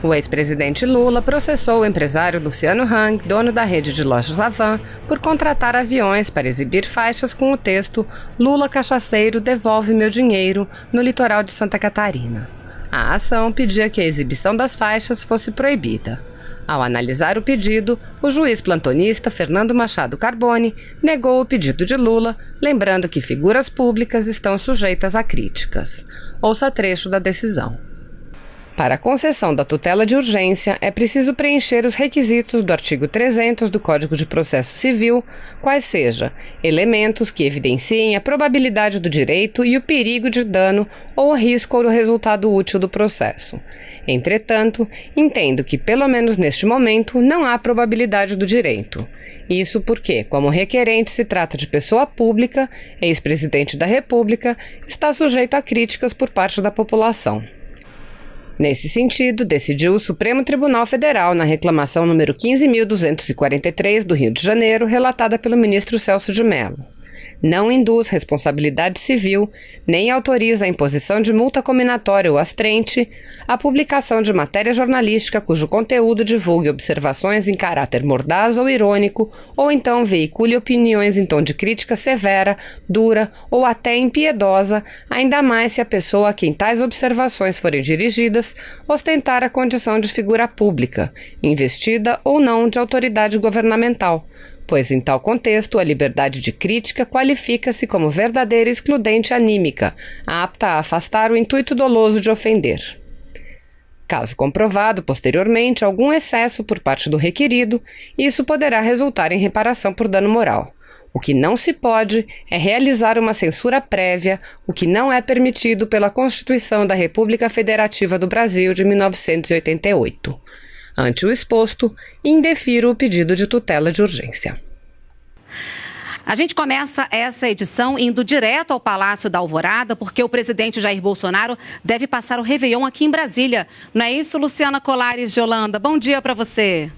O ex-presidente Lula processou o empresário Luciano Hang, dono da rede de lojas Havan, por contratar aviões para exibir faixas com o texto "Lula cachaceiro, devolve meu dinheiro" no litoral de Santa Catarina. A ação pedia que a exibição das faixas fosse proibida. Ao analisar o pedido, o juiz plantonista Fernando Machado Carbone negou o pedido de Lula, lembrando que figuras públicas estão sujeitas a críticas. Ouça trecho da decisão. Para a concessão da tutela de urgência, é preciso preencher os requisitos do artigo 300 do Código de Processo Civil, quais sejam elementos que evidenciem a probabilidade do direito e o perigo de dano ou risco ao resultado útil do processo. Entretanto, entendo que, pelo menos neste momento, não há probabilidade do direito. Isso porque, como requerente se trata de pessoa pública, ex-presidente da República, está sujeito a críticas por parte da população. Nesse sentido, decidiu o Supremo Tribunal Federal na reclamação número 15.243 do Rio de Janeiro, relatada pelo ministro Celso de Mello. Não induz responsabilidade civil, nem autoriza a imposição de multa cominatória ou astrente, a publicação de matéria jornalística cujo conteúdo divulgue observações em caráter mordaz ou irônico, ou então veicule opiniões em tom de crítica severa, dura ou até impiedosa, ainda mais se a pessoa a quem tais observações forem dirigidas ostentar a condição de figura pública, investida ou não de autoridade governamental, pois em tal contexto a liberdade de crítica qualifica-se como verdadeira excludente anímica, apta a afastar o intuito doloso de ofender. Caso comprovado posteriormente algum excesso por parte do requerido, isso poderá resultar em reparação por dano moral. O que não se pode é realizar uma censura prévia, o que não é permitido pela Constituição da República Federativa do Brasil de 1988. Ante o exposto, indefiro o pedido de tutela de urgência. A gente começa essa edição indo direto ao Palácio da Alvorada, porque o presidente Jair Bolsonaro deve passar o Réveillon aqui em Brasília. Não é isso, Luciana Colares de Holanda? Bom dia para você.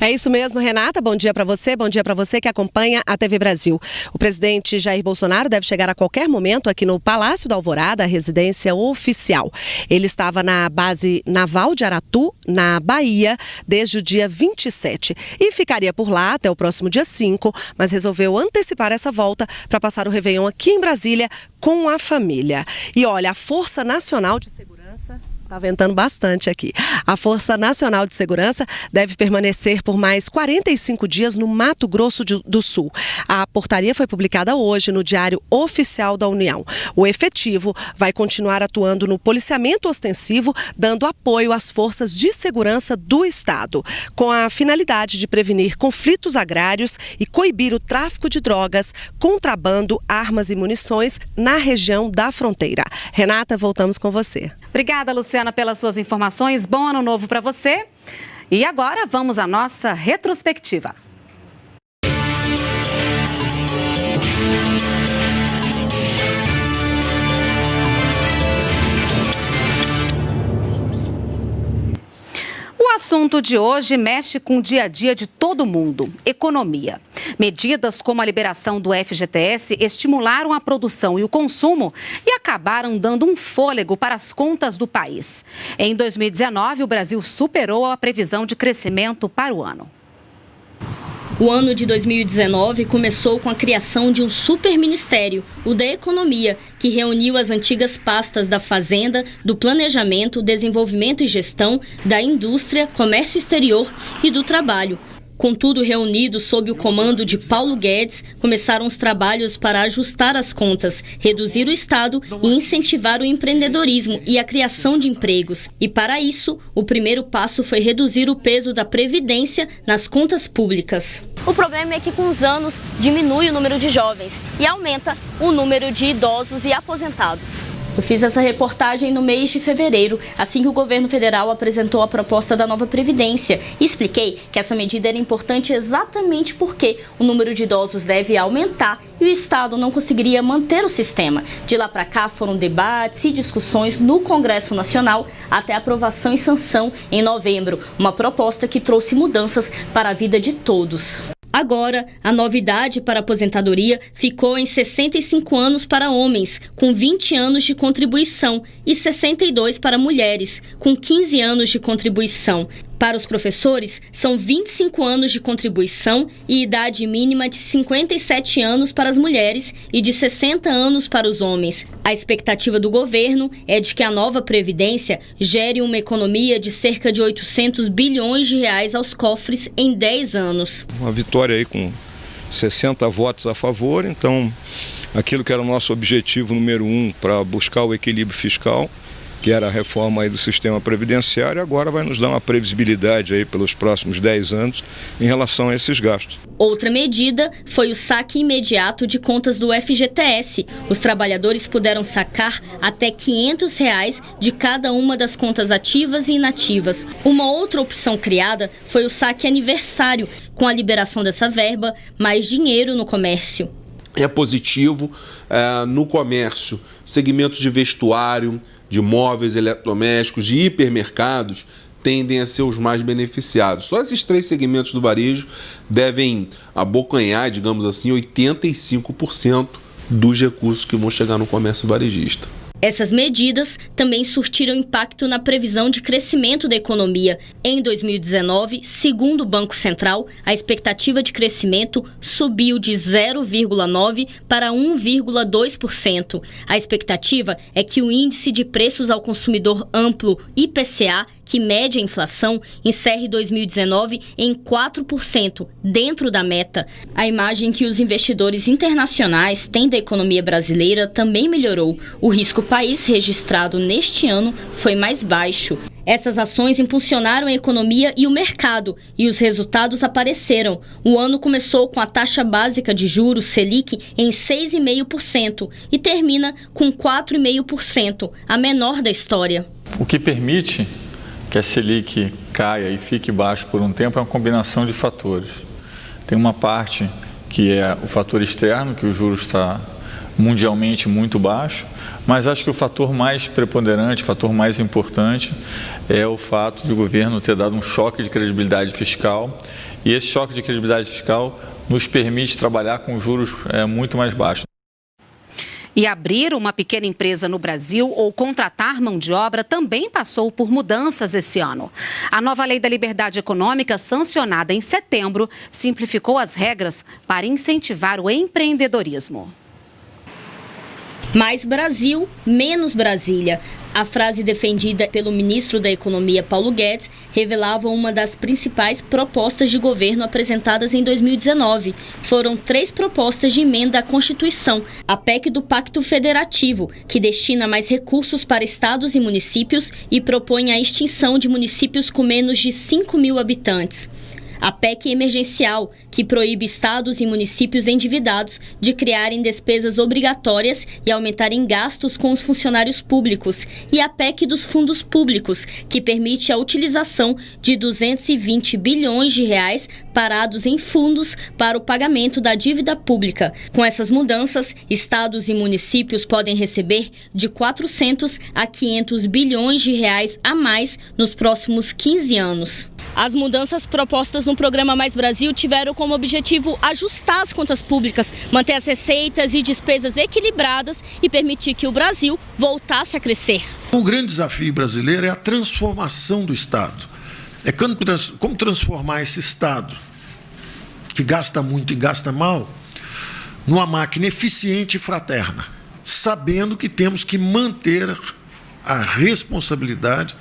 É isso mesmo, Renata. Bom dia para você que acompanha a TV Brasil. O presidente Jair Bolsonaro deve chegar a qualquer momento aqui no Palácio da Alvorada, a residência oficial. Ele estava na base naval de Aratu, na Bahia, desde o dia 27 e ficaria por lá até o próximo dia 5, mas resolveu antecipar essa volta para passar o Réveillon aqui em Brasília com a família. E olha, a Força Nacional de Segurança... Está ventando bastante aqui. A Força Nacional de Segurança deve permanecer por mais 45 dias no Mato Grosso do Sul. A portaria foi publicada hoje no Diário Oficial da União. O efetivo vai continuar atuando no policiamento ostensivo, dando apoio às forças de segurança do Estado, com a finalidade de prevenir conflitos agrários e coibir o tráfico de drogas, contrabando, armas e munições na região da fronteira. Renata, voltamos com você. Obrigada, Luciana, pelas suas informações. Bom ano novo para você. E agora vamos à nossa retrospectiva. O assunto de hoje mexe com o dia a dia de todo mundo, economia. Medidas como a liberação do FGTS estimularam a produção e o consumo e acabaram dando um fôlego para as contas do país. Em 2019, o Brasil superou a previsão de crescimento para o ano. O ano de 2019 começou com a criação de um superministério, o da Economia, que reuniu as antigas pastas da Fazenda, do Planejamento, Desenvolvimento e Gestão, da Indústria, Comércio Exterior e do Trabalho. Com tudo reunido sob o comando de Paulo Guedes, começaram os trabalhos para ajustar as contas, reduzir o Estado e incentivar o empreendedorismo e a criação de empregos. E para isso, o primeiro passo foi reduzir o peso da Previdência nas contas públicas. O problema é que com os anos diminui o número de jovens e aumenta o número de idosos e aposentados. Eu fiz essa reportagem no mês de fevereiro, assim que o governo federal apresentou a proposta da nova Previdência. E expliquei que essa medida era importante exatamente porque o número de idosos deve aumentar e o Estado não conseguiria manter o sistema. De lá para cá foram debates e discussões no Congresso Nacional até aprovação e sanção em novembro. Uma proposta que trouxe mudanças para a vida de todos. Agora, a nova idade para a aposentadoria ficou em 65 anos para homens, com 20 anos de contribuição, e 62 para mulheres, com 15 anos de contribuição. Para os professores, são 25 anos de contribuição e idade mínima de 57 anos para as mulheres e de 60 anos para os homens. A expectativa do governo é de que a nova Previdência gere uma economia de cerca de 800 bilhões de reais aos cofres em 10 anos. Uma vitória aí com 60 votos a favor, então aquilo que era o nosso objetivo número 1 para buscar o equilíbrio fiscal, que era a reforma aí do sistema previdenciário, agora vai nos dar uma previsibilidade aí pelos próximos 10 anos em relação a esses gastos. Outra medida foi o saque imediato de contas do FGTS. Os trabalhadores puderam sacar até R$ 500 de cada uma das contas ativas e inativas. Uma outra opção criada foi o saque aniversário. Com a liberação dessa verba, mais dinheiro no comércio. É positivo no comércio, segmentos de vestuário, de móveis, eletrodomésticos, de hipermercados, tendem a ser os mais beneficiados. Só esses 3 segmentos do varejo devem abocanhar, digamos assim, 85% dos recursos que vão chegar no comércio varejista. Essas medidas também surtiram impacto na previsão de crescimento da economia. Em 2019, segundo o Banco Central, a expectativa de crescimento subiu de 0,9% para 1,2%. A expectativa é que o índice de preços ao consumidor amplo, IPCA, que mede a inflação, encerre 2019 em 4%, dentro da meta. A imagem que os investidores internacionais têm da economia brasileira também melhorou. O risco país registrado neste ano foi mais baixo. Essas ações impulsionaram a economia e o mercado, e os resultados apareceram. O ano começou com a taxa básica de juros Selic em 6,5% e termina com 4,5%, a menor da história. O que permite que a Selic caia e fique baixo por um tempo é uma combinação de fatores. Tem uma parte que é o fator externo, que o juros está mundialmente muito baixo, mas acho que o fator mais preponderante, o fator mais importante é o fato de o governo ter dado um choque de credibilidade fiscal, e esse choque de credibilidade fiscal nos permite trabalhar com juros muito mais baixos. E abrir uma pequena empresa no Brasil ou contratar mão de obra também passou por mudanças esse ano. A nova Lei da Liberdade Econômica, sancionada em setembro, simplificou as regras para incentivar o empreendedorismo. Mais Brasil, menos Brasília. A frase defendida pelo ministro da Economia, Paulo Guedes, revelava uma das principais propostas de governo apresentadas em 2019. Foram 3 propostas de emenda à Constituição. A PEC do Pacto Federativo, que destina mais recursos para estados e municípios e propõe a extinção de municípios com menos de 5 mil habitantes. A PEC emergencial, que proíbe estados e municípios endividados de criarem despesas obrigatórias e aumentarem gastos com os funcionários públicos. E a PEC dos fundos públicos, que permite a utilização de 220 bilhões de reais parados em fundos para o pagamento da dívida pública. Com essas mudanças, estados e municípios podem receber de 400 a 500 bilhões de reais a mais nos próximos 15 anos. As mudanças propostas no programa Mais Brasil tiveram como objetivo ajustar as contas públicas, manter as receitas e despesas equilibradas e permitir que o Brasil voltasse a crescer. O grande desafio brasileiro é a transformação do Estado. É como transformar esse Estado, que gasta muito e gasta mal, numa máquina eficiente e fraterna, sabendo que temos que manter a responsabilidade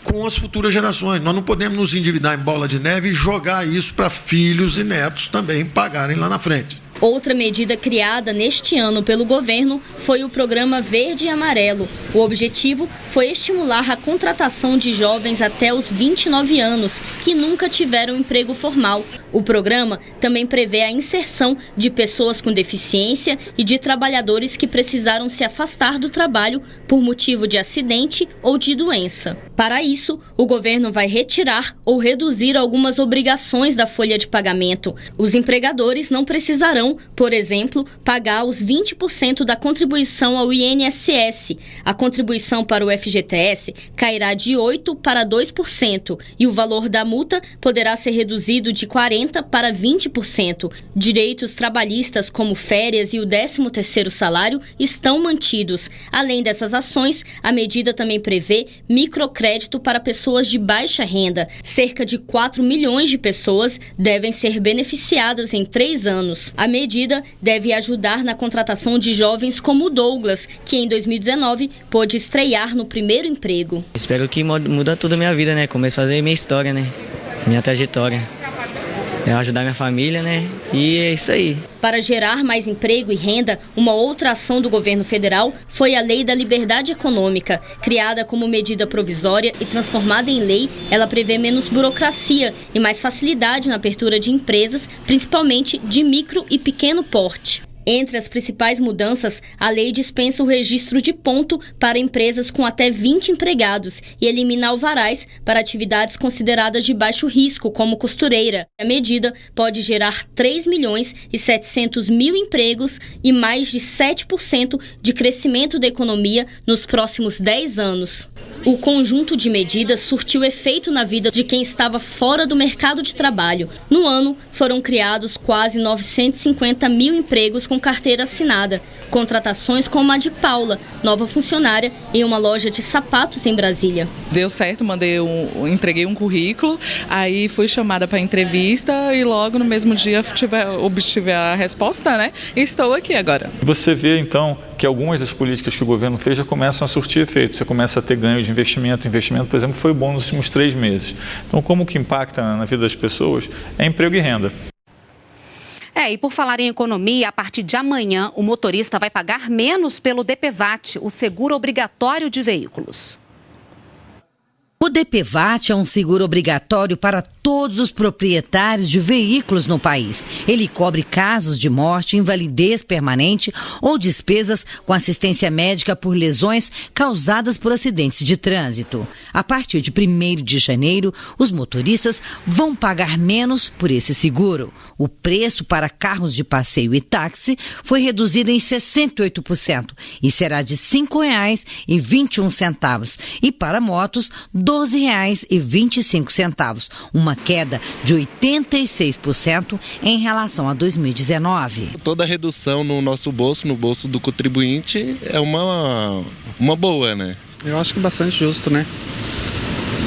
com as futuras gerações. Nós não podemos nos endividar em bola de neve e jogar isso para filhos e netos também pagarem lá na frente. Outra medida criada neste ano pelo governo foi o programa Verde e Amarelo. O objetivo foi estimular a contratação de jovens até os 29 anos, que nunca tiveram emprego formal. O programa também prevê a inserção de pessoas com deficiência e de trabalhadores que precisaram se afastar do trabalho por motivo de acidente ou de doença. Para isso, o governo vai retirar ou reduzir algumas obrigações da folha de pagamento. Os empregadores não precisarão, por exemplo, pagar os 20% da contribuição ao INSS. A contribuição para o FGTS cairá de 8% para 2% e o valor da multa poderá ser reduzido de 40% aumenta para 20%. Direitos trabalhistas como férias e o 13º salário estão mantidos. Além dessas ações, a medida também prevê microcrédito para pessoas de baixa renda. Cerca de 4 milhões de pessoas devem ser beneficiadas em 3 anos. A medida deve ajudar na contratação de jovens como o Douglas, que em 2019 pôde estrear no primeiro emprego. Espero que muda tudo a minha vida, né? Começo a fazer minha história, né? Minha trajetória. Ajudar minha família, né? E é isso aí. Para gerar mais emprego e renda, uma outra ação do governo federal foi a Lei da Liberdade Econômica. Criada como medida provisória e transformada em lei, ela prevê menos burocracia e mais facilidade na abertura de empresas, principalmente de micro e pequeno porte. Entre as principais mudanças, a lei dispensa o registro de ponto para empresas com até 20 empregados e elimina alvarás para atividades consideradas de baixo risco, como costureira. A medida pode gerar 3.700.000 empregos e mais de 7% de crescimento da economia nos próximos 10 anos. O conjunto de medidas surtiu efeito na vida de quem estava fora do mercado de trabalho. No ano, foram criados quase 950.000 empregos com carteira assinada. Contratações como a de Paula, nova funcionária em uma loja de sapatos em Brasília. Deu certo, entreguei um currículo, aí fui chamada para entrevista e logo no mesmo dia obtive a resposta, né? E estou aqui agora. Você vê então que algumas das políticas que o governo fez já começam a surtir efeito. Você começa a ter ganho de investimento. Investimento, por exemplo, foi bom nos últimos 3 meses. Então, como que impacta na vida das pessoas? É emprego e renda. E por falar em economia, a partir de amanhã, o motorista vai pagar menos pelo DPVAT, o seguro obrigatório de veículos. O DPVAT é um seguro obrigatório para todos os proprietários de veículos no país. Ele cobre casos de morte, invalidez permanente ou despesas com assistência médica por lesões causadas por acidentes de trânsito. A partir de 1º de janeiro, os motoristas vão pagar menos por esse seguro. O preço para carros de passeio e táxi foi reduzido em 68% e será de R$ 5,21 e para motos R$ 12,25, uma queda de 86% em relação a 2019. Toda redução no nosso bolso, no bolso do contribuinte, é uma boa, né? Eu acho que bastante justo, né?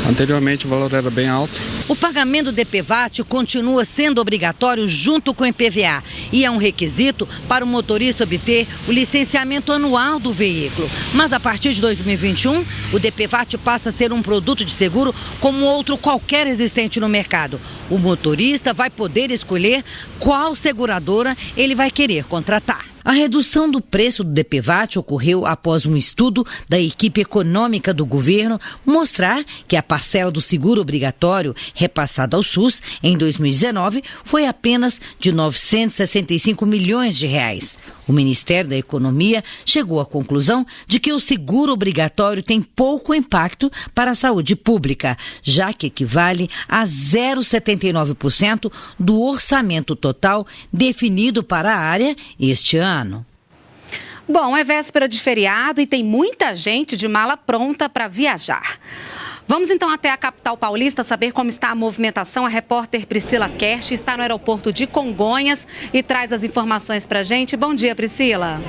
Anteriormente o valor era bem alto. O pagamento do DPVAT continua sendo obrigatório junto com o IPVA e é um requisito para o motorista obter o licenciamento anual do veículo. Mas a partir de 2021, o DPVAT passa a ser um produto de seguro como outro qualquer existente no mercado. O motorista vai poder escolher qual seguradora ele vai querer contratar. A redução do preço do DPVAT ocorreu após um estudo da equipe econômica do governo mostrar que a parcela do seguro obrigatório repassada ao SUS em 2019 foi apenas de R$ 965 milhões. O Ministério da Economia chegou à conclusão de que o seguro obrigatório tem pouco impacto para a saúde pública, já que equivale a 0,79% do orçamento total definido para a área este ano. Bom, é véspera de feriado e tem muita gente de mala pronta para viajar. Vamos então até a capital paulista saber como está a movimentação. A repórter Priscila Kersh está no aeroporto de Congonhas e traz as informações para a gente. Bom dia, Priscila.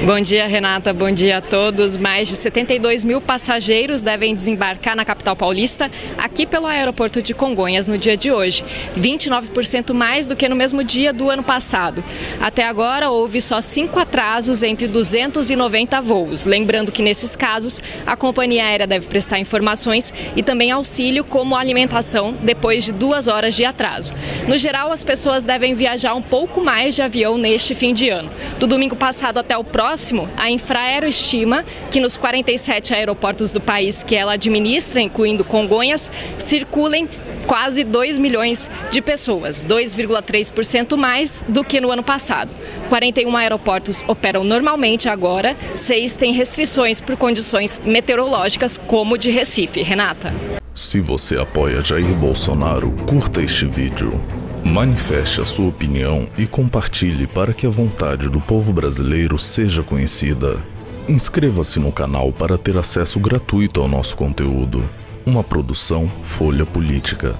Bom dia, Renata. Bom dia a todos. Mais de 72 mil passageiros devem desembarcar na capital paulista aqui pelo aeroporto de Congonhas no dia de hoje. 29% mais do que no mesmo dia do ano passado. Até agora, houve só 5 atrasos entre 290 voos. Lembrando que, nesses casos, a companhia aérea deve prestar informações e também auxílio como alimentação depois de 2 horas de atraso. No geral, as pessoas devem viajar um pouco mais de avião neste fim de ano. Do domingo passado até o próximo, a Infraero estima que nos 47 aeroportos do país que ela administra, incluindo Congonhas, circulem quase 2 milhões de pessoas, 2,3% mais do que no ano passado. 41 aeroportos operam normalmente agora, 6 têm restrições por condições meteorológicas, como o de Recife. Renata. Se você apoia Jair Bolsonaro, curta este vídeo. Manifeste a sua opinião e compartilhe para que a vontade do povo brasileiro seja conhecida. Inscreva-se no canal para ter acesso gratuito ao nosso conteúdo. Uma produção Folha Política.